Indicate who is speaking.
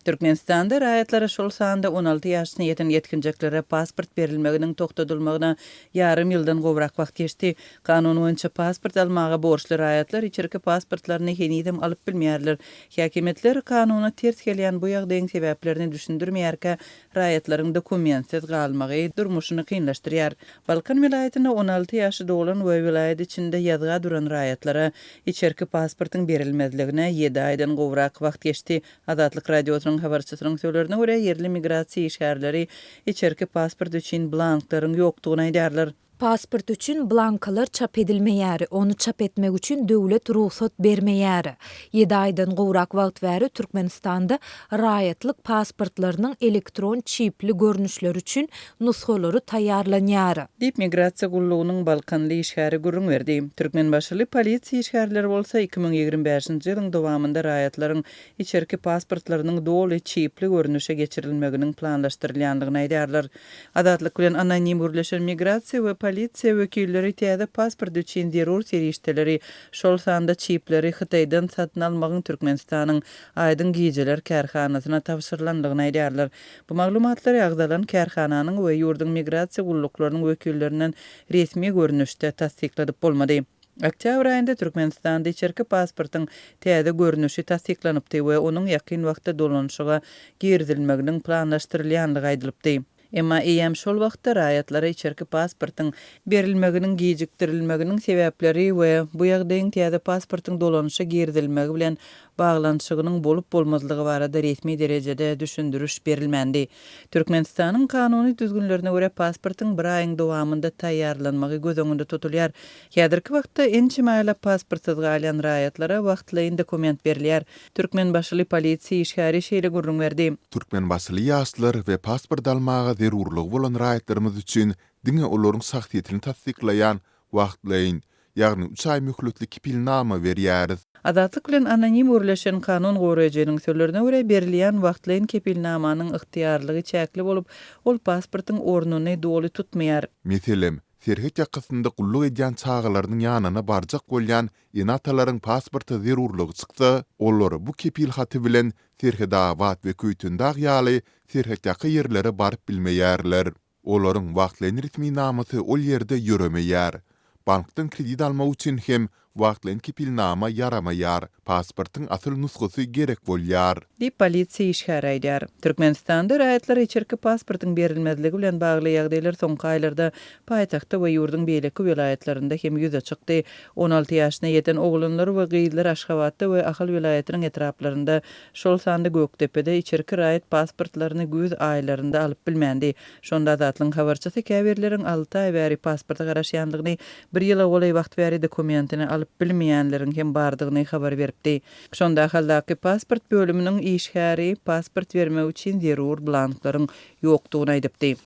Speaker 1: Türkmenistanda raýatlara şol sanda 16 ýaşyna ýeten ýetkinjeklere pasport berilmeginiň togtadylmagyna ýarym ýyldan gowrak wagt geçdi. Kanun boýunça pasport almaga borçly raýatlar içerki pasportlaryny henidem alyp bilmeýärler. Häkimetler kanuny ters gelýän bu ýagdaýyň sebäplerini düşündirmeýärkä raýatlaryň dokumentsiz galmagy durmuşyny kynlaşdyrýar. Balkan vilayatyna 16 ýaşy dolan we vilayat içinde ýazga duran raýatlara içerki pasportyň berilmezligine 7 aýdan gowrak wagt geçdi. Azatlyk radiosynyň habarçysynyň söýlerine görä yerli migrasiýa işgärleri içerki pasport üçin blanklaryň ýokdugyny aýdarlar.
Speaker 2: Pasport üçün blankalar çap edilmeýär, onu çap etmek üçün döwlet ruhsat bermeýär. 7 aýdan gowrak wagt bäri Türkmenistanda raýatlyk pasportlarynyň elektron çipli görnüşleri üçün nusxalary taýýarlanýar.
Speaker 1: Dip migrasiýa gullugynyň Balkanly işgäri gurrun berdi. Türkmen başly polisiýa işgärleri bolsa 2025-nji ýylyň dowamında raýatlaryň içerki pasportlarynyň doly çipli görnüşe geçirilmeginiň planlaşdyrylýanlygyny aýdarlar. Adatlyk bilen anonim gürleşen migrasiýa we polisiýa wekilleri täze pasport üçin zerur serişdeleri şol sanda çipleri Hytaýdan satyn almagyň Türkmenistanyň aýdyn gijeler kärhanasyna tapşyrylandygyny aýdarlar. Bu maglumatlar ýagdalan kärhananyň we ýurdun migrasiýa gulluklarynyň wekillerinden resmi görnüşde tasdikladyp bolmady. Oktyabr aýynda Türkmenistanda içerki pasportyň täze görnüşi tasdiklanypdy we onuň ýakyn wagtda dolanşyga girdilmeginiň planlaşdyrylýanlygy aýdylypdy. Emma eýem şol wagtda raýatlara içerki pasportyň berilmeginiň gijikdirilmeginiň sebäpleri we bu ýagdaýyň täze pasportyň dolanşa girdilmegi bilen baglanşygynyň bolup bolmazlygy barada resmi derejede düşündürüş berilmendi. Türkmenistanyň kanuny düzgünlerine görä pasportyň bir aýyň dowamında taýýarlanmagy göz öňünde tutulýar. Häzirki wagtda ençe maýla pasportsyz galan raýatlara wagtlaýyn dokument berilýär. Türkmen başly polisiýa işgäri şeýle gurrun berdi.
Speaker 3: Türkmen başly ýaşlar we pasport almaga zerurlygy bolan raýatlarymyz üçin diňe olaryň sagtyetini tasdiklaýan wagtlaýyn, ýagny 3 aý möhletli kipilnama berýäris.
Speaker 1: Azatlyk bilen anonim gürleşen kanun goraýjynyň söýlerine görä berilýän wagtlaýyn kepilnamanyň ygtyýarlygy çäkli bolup, ol pasportyň ornuny doly tutmaýar.
Speaker 3: Meselem, serhet ýakasynda gulluk edýän çağalarynyň ýanyna barjak bolýan enatalaryň pasporty zerurlygy çyksa, olary bu kepil haty bilen serheda wat we küýtündäk ýaly serhet ýaky ýerlere baryp bilmeýärler. Olaryň wagtlaýyn resmi namasy ol ýerde ýöremeýär. Bankdan kredit almak üçin hem wagtlaýyn kepilnama yaramaýar. Pasportyň asyl nusxasy gerek bolýar.
Speaker 1: Dip polisiýa işgäri aýdar. Türkmenistanda raýatlara içerki pasportyň berilmezligi bilen bagly ýagdaýlar soňky aýlarda paýtagtda we ýurdun beýleki vilayatlarynda hem ýüze çykdy. 16 ýaşyna ýeten oglanlar we gyýdylar Aşgabatda we Ahal vilayatynyň etraplarynda şol sanda Gökdepede içerki raýat pasportlaryny güz aýlarynda alyp bilmendi. Şonda zatlyň habarçysy käbirleriň 6 aý bäri pasporta garaşýanlygyny, bir ýyla golay wagt bäri dokumentini alyp bilmeýänleriň hem bardygyny habar beripdi. Şonda haldaky pasport bölüminiň işgäri pasport vermek üçin zerur blanklaryň ýokdugyny aýdypdy.